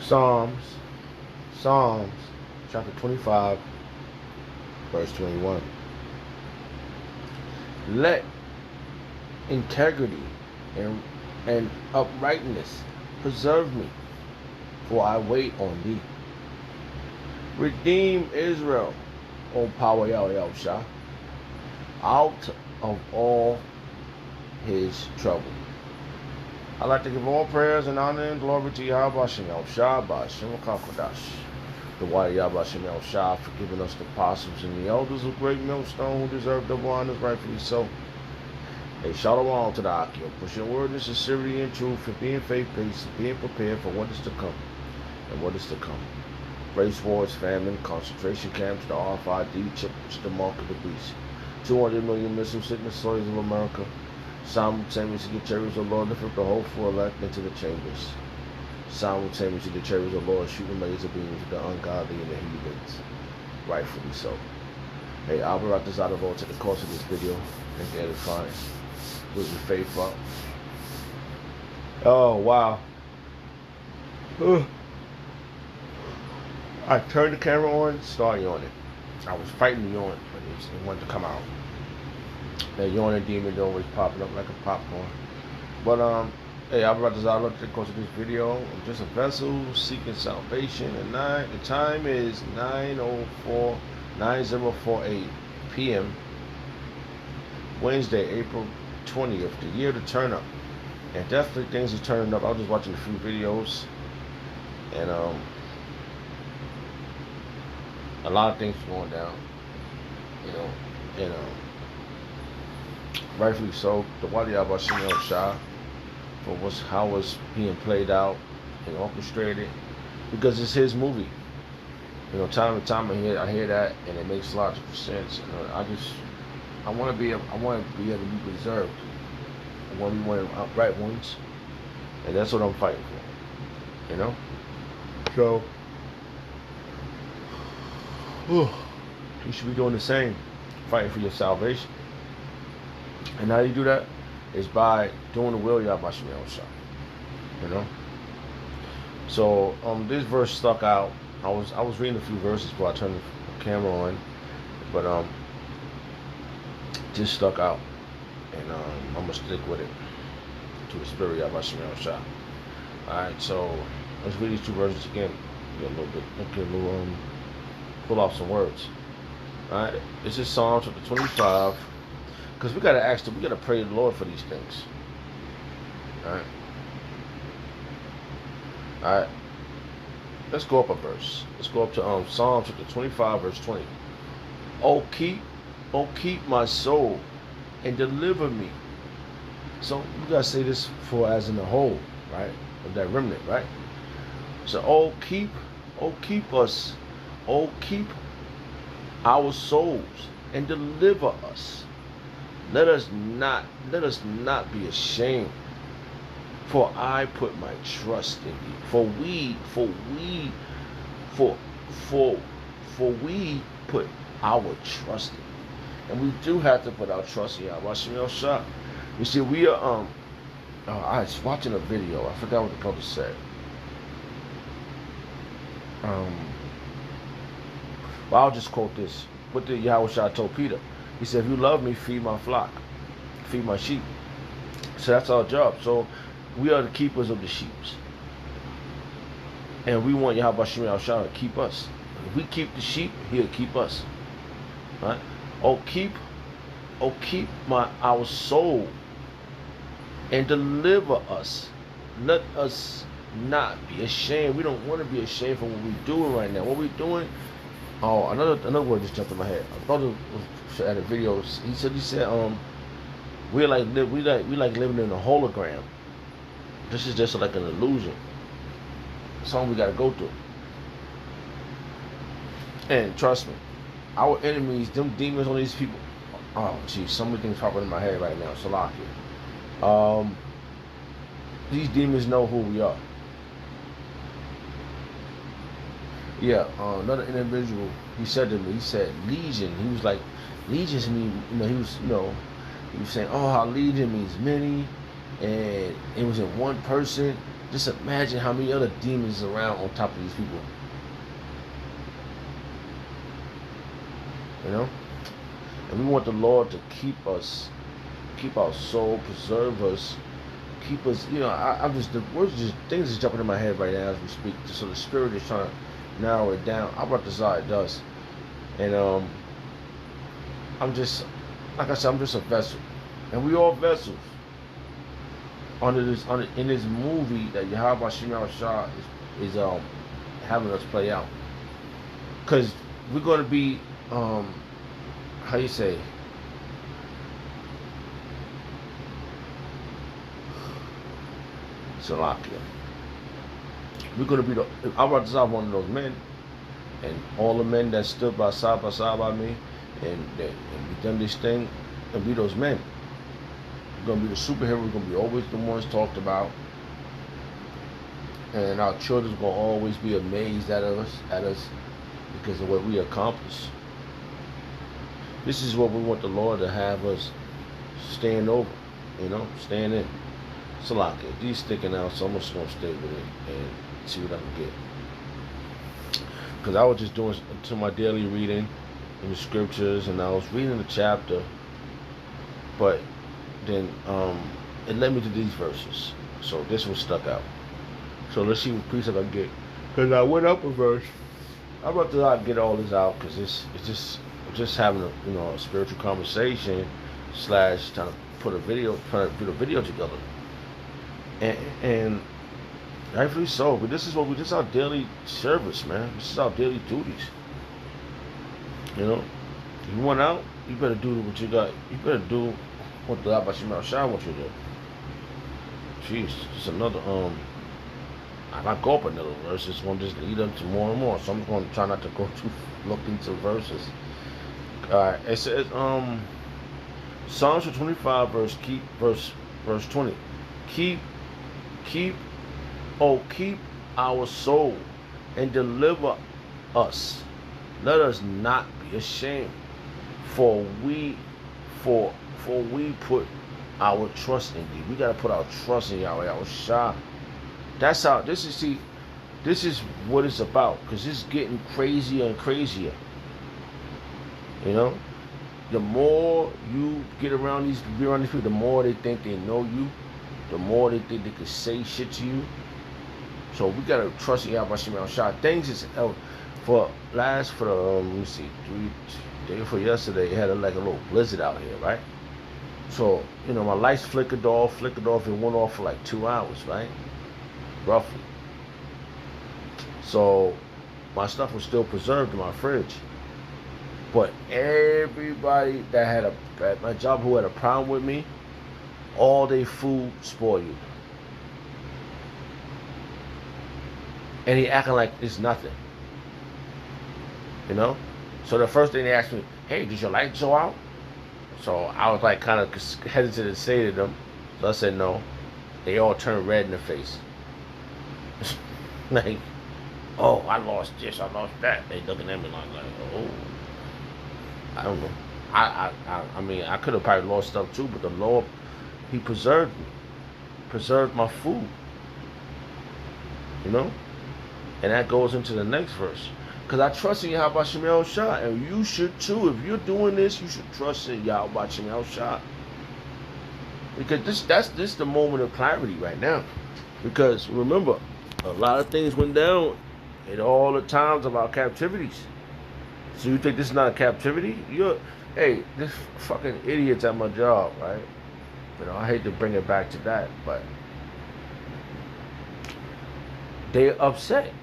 Psalms, Psalms, chapter 25, verse 21. Let integrity and uprightness preserve me, for I wait on thee. Redeem Israel, O power Yahweh, out of all his trouble. I'd like to give all prayers and honor and glory to Yahweh Shem Shah, Ba'Shem Kakodash. The Wadi Yahweh Shem Shah for giving us the apostles and the elders of great millstone who deserve double honors, rightfully so. Hey, shalom to the Akio. Push your word in sincerity and truth, for being faith-based, being prepared for what is to come and what is to come. Race wars, famine, concentration camps, the RFID chip, the mark of the beast. 200 million missiles hitting the soils of America. Simultaneously, the chariots of the Lord lift up the hopeful elect into the chambers. Simultaneously, the chariots of the Lord shooting laser beams at the ungodly and the heathens. Rightfully so. Hey, I'll wrap this out of all to the course of this video and get it fine. With your faith up. Oh, wow. I turned the camera on, started yawning. I was fighting the yawn, but it wanted to come out. That yawning demon always popping up like a popcorn. But hey, I'll wrap this out of the course of this video. I'm just a vessel seeking salvation. And the time is 9048 p.m. Wednesday, April 20th, the year to turn up. And definitely things are turning up. I was just watching a few videos, and a lot of things are going down, and rightfully so. The Wadi Yahweh Shem Shah for how it's being played out and orchestrated, because it's his movie. Time and time I hear that, and it makes logical sense. I want to be able to be preserved. I want to be one of the upright ones, and that's what I'm fighting for. So you should be doing the same, fighting for your salvation. And how you do that is by doing the will of Yahweh Shem Shah. So this verse stuck out. I was reading a few verses before I turned the camera on, but just stuck out, and I'm gonna stick with it to the spirit of Yahweh Shem Shah. Alright, so let's read these two verses again. Get a little pull off some words. Alright, this is Psalm chapter 25, because we gotta pray to the Lord for these things. Alright, let's go up a verse. Let's go up to Psalm chapter 25, verse 20. Oh keep my soul and deliver me. So you gotta say this for as in the whole, right? Of that remnant, right? So keep us, keep our souls and deliver us. Let us not be ashamed. For I put my trust in thee. For we put our trust in thee. And we do have to put our trust in Yahweh Shem Shah. You see, we are I was watching a video. I forgot what the brother said. Well, I'll just quote this. What did Yahweh Shah told Peter? He said, "If you love me, feed my flock, feed my sheep." So that's our job. So we are the keepers of the sheep, and we want Yahweh Shem Shah to keep us. If we keep the sheep, He'll keep us. Right? Keep our soul and deliver us. Let us not be ashamed. We don't want to be ashamed for what we're doing right now. What we're doing. Oh, another word just jumped in my head. A brother was at a video. He said we like living in a hologram. This is just like an illusion. Something we gotta go through. And trust me, our enemies, them demons on these people. Oh, geez, so many things popping in my head right now. Salakia. These demons know who we are. Yeah, another individual, he said to me, he said, legion. He was like, legions mean, he was saying, oh, how legion means many, and it was in one person, Just imagine how many other demons around on top of these people. You know? And we want the Lord to keep us, keep our soul, preserve us, keep us, I'm just, the words just, things is jumping in my head right now as we speak. So the Spirit is trying to narrow it down. I brought this out, it does. And I'm just, like I said, I'm just a vessel. And we all vessels. In this movie that Yahweh Shema Shah is having us play out. Because we're going to be, how you say, Salakia. We're going to be I'm about to one of those men, and all the men that stood by side by me, and we done this thing, and be those men. We're going to be the superhero. We're going to be always the ones talked about, and our children's going to always be amazed at us because of what we accomplished. This is what we want the Lord to have us stand over, stand in. Salakia, these sticking out, so I'm just going to stay with it and see what I can get. Because I was just doing to my daily reading in the scriptures, and I was reading the chapter, but then it led me to these verses. So this one stuck out. So let's see what precept I get. Because I went up a verse. I'm about to get all this out because it's just having a spiritual conversation / trying to put a video together. And rightfully so, but this is our daily service, man. This is our daily duties. You went out, you better do what you got. You better do what the Abba Shema Shah wants you to do. Jeez, just another I might go up another verse. It's going to just lead up to more and more. So I'm going to try not to go look into verses. Alright, it says Psalms 25 verse 20. Keep our soul and deliver us. Let us not be ashamed, for we put our trust in thee. We gotta put our trust in Yahweh, our Shah. That's how this is what it's about, because it's getting crazier and crazier. The more you get around these people, the more they think they know you, the more they think they can say shit to you. So we gotta trust in Yahweh Shema Shah. Things is for let me see, day before yesterday, it had a little blizzard out here, right? So my lights flickered off, it went off for like 2 hours, right? Roughly. So my stuff was still preserved in my fridge. But everybody that had at my job who had a problem with me, all their food spoiled. And he acting like it's nothing. So the first thing they asked me, hey, did your lights go out? So I was like kind of hesitant to say to them. So I said no. They all turned red in the face. Like, oh, I lost this, I lost that. They looking at me like oh. I don't know. I mean, I could have probably lost stuff too, but the Lord, He preserved me, preserved my food. And that goes into the next verse. Because I trust in Yahweh Shema Shah, and you should too. If you're doing this, you should trust in Yahweh Shema Shah. Because this the moment of clarity right now. Because remember, a lot of things went down in all the times of our captivities. So you think this is not a captivity? Hey, this fucking idiots at my job, right? I hate to bring it back to that, but they're upset.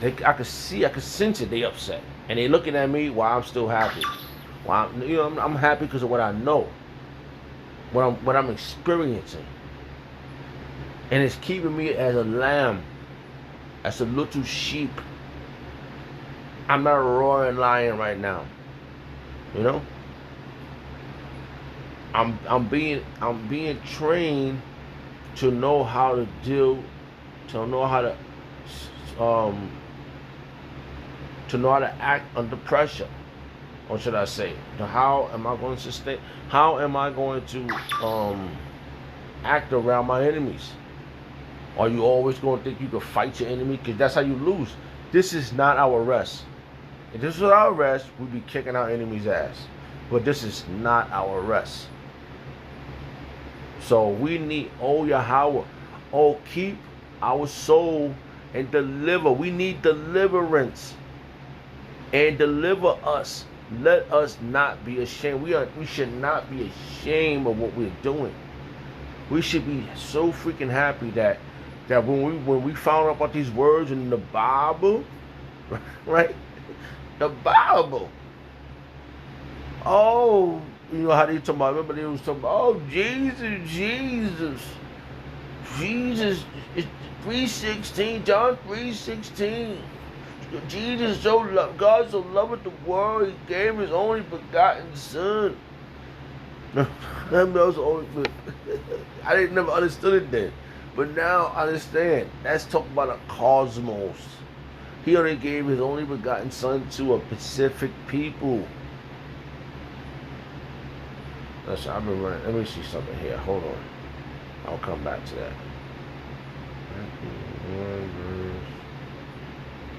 I could sense it. They upset, and they looking at me while I'm still happy. I'm happy because of what I know, what I'm experiencing, and it's keeping me as a lamb, as a little sheep. I'm not a roaring lion right now. I'm being trained to know how to deal, to know how to act under pressure, or should I say, how am I going to sustain? How am I going to act around my enemies? Are you always going to think you can fight your enemy? Because that's how you lose. This is not our rest. If this was our rest, we'd be kicking our enemy's ass. But this is not our rest. So we need, oh Yahweh, oh keep our soul and deliver. We need deliverance. And deliver us. Let us not be ashamed. We should not be ashamed of what we're doing. We should be so freaking happy that when we found out about these words in the Bible, right? The Bible. Oh, you know how they talking about? Remember they was talking about, oh Jesus. It's 3:16, John 3:16. Jesus God so loved the world, he gave his only begotten son. I didn't never understood it then. But now I understand. That's talking about a cosmos. He only gave his only begotten son to a specific people. Listen, I've been running. Let me see something here. Hold on. I'll come back to that.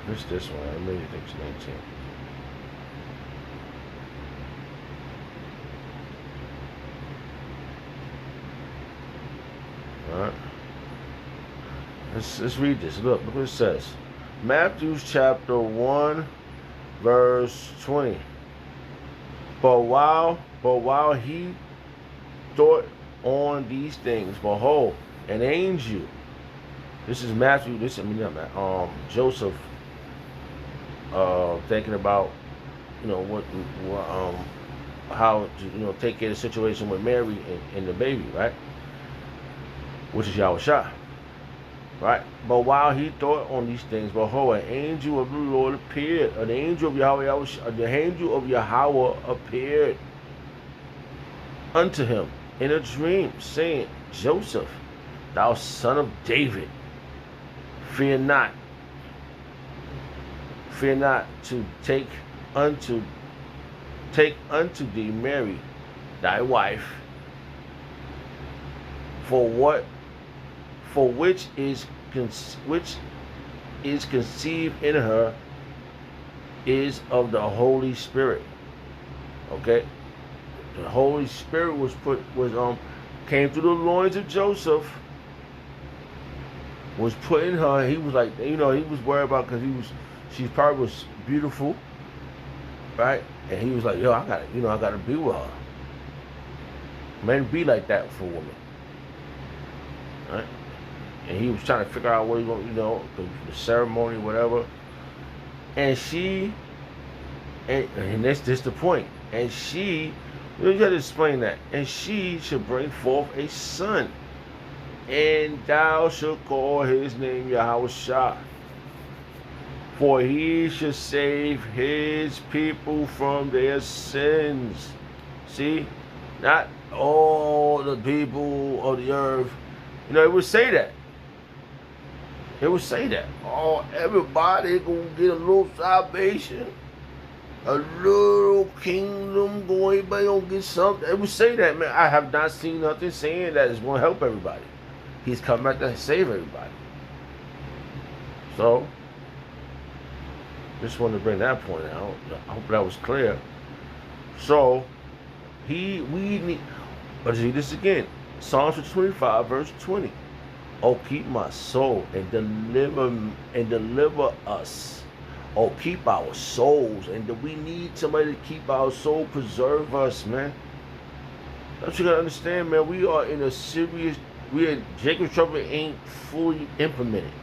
What's this one? I really think it's 19. Alright. Let's read this. Look what it says. Matthew chapter 1, verse 20. But while he thought on these things, behold, an angel. This is Matthew. Joseph. Thinking about, how to, take care of the situation with Mary and the baby, right? Which is Yahushua, right? But while he thought on these things, behold, an angel of the Lord appeared. An angel of Yahweh, the angel of Yahweh appeared unto him in a dream, saying, Joseph, thou son of David, fear not to take unto thee Mary, thy wife, for which is conceived in her is of the Holy Spirit. Okay, the Holy Spirit came through the loins of Joseph, was put in her. He was like, he was worried about, because she probably was beautiful, right? And he was like, yo, I gotta be with her. Men be like that for women, right? And he was trying to figure out what he going, the ceremony, whatever. And that's just the point. And she, you got to explain that. And she should bring forth a son, and thou shalt call his name Yahushua, for he shall save his people from their sins. See, not all the people of the earth. It would say that. It would say that. Oh, everybody gonna get a little salvation, a little kingdom, everybody gonna get something. It would say that, man. I have not seen nothing saying that it's gonna help everybody. He's come back to save everybody. So, just wanted to bring that point out. I hope that was clear. So, we need. But see this again. Psalms 25, verse 20. Oh, keep my soul and deliver us. Oh, keep our souls. And we need somebody to keep our soul, preserve us, man. That's what you gotta understand, man. We are in a serious. Jacob's trouble ain't fully implemented.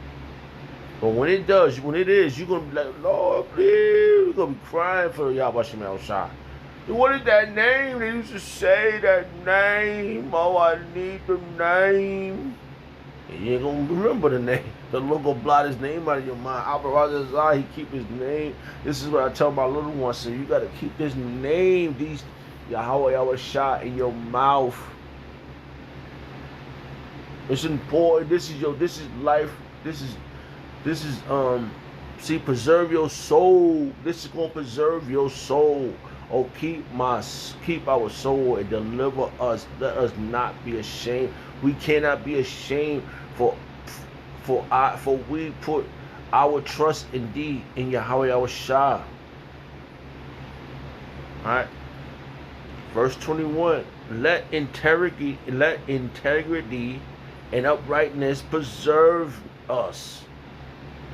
But when it is, you're gonna be like, Lord, please, you're gonna be crying for Yahweh Shemel Shah. What is that name? They used to say that name. Oh, I need the name. And you ain't gonna remember the name. The Lord gonna blot his name out of your mind. He keep his name. This is what I tell my little ones. So you gotta keep this name, these Yahweh Shah, in your mouth. It's important. This is life. This is preserve your soul. This is gonna preserve your soul. Oh, keep our soul and deliver us. Let us not be ashamed. We cannot be ashamed for For we put our trust in thee, in Yahweh our Shah. Alright. Verse 21. Let integrity and uprightness preserve us.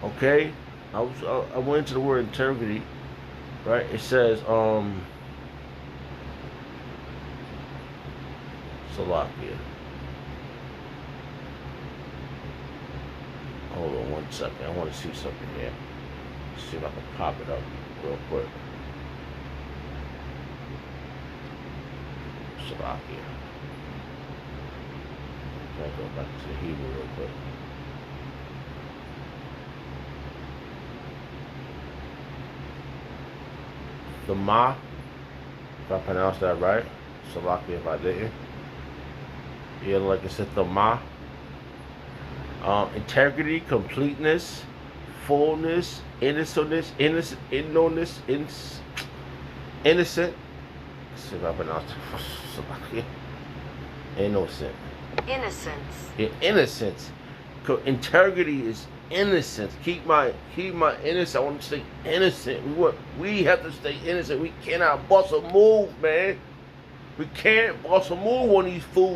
Okay? I went into the word integrity. Right? It says, Salakia. Hold on 1 second. I want to see something here. See if I can pop it up real quick. Salakia. I'll go back to the Hebrew real quick. The Ma, if I pronounced that right. Salakia if I didn't. Yeah, like I said, the Ma. Integrity, completeness, fullness, innocence, innocent. Let's see if I pronounce it. Innocent. Innocence. Yeah, innocence. Integrity is innocence. Keep my innocence. I want to stay innocent. We have to stay innocent. We cannot bust a move, man. We can't bust a move on these fools.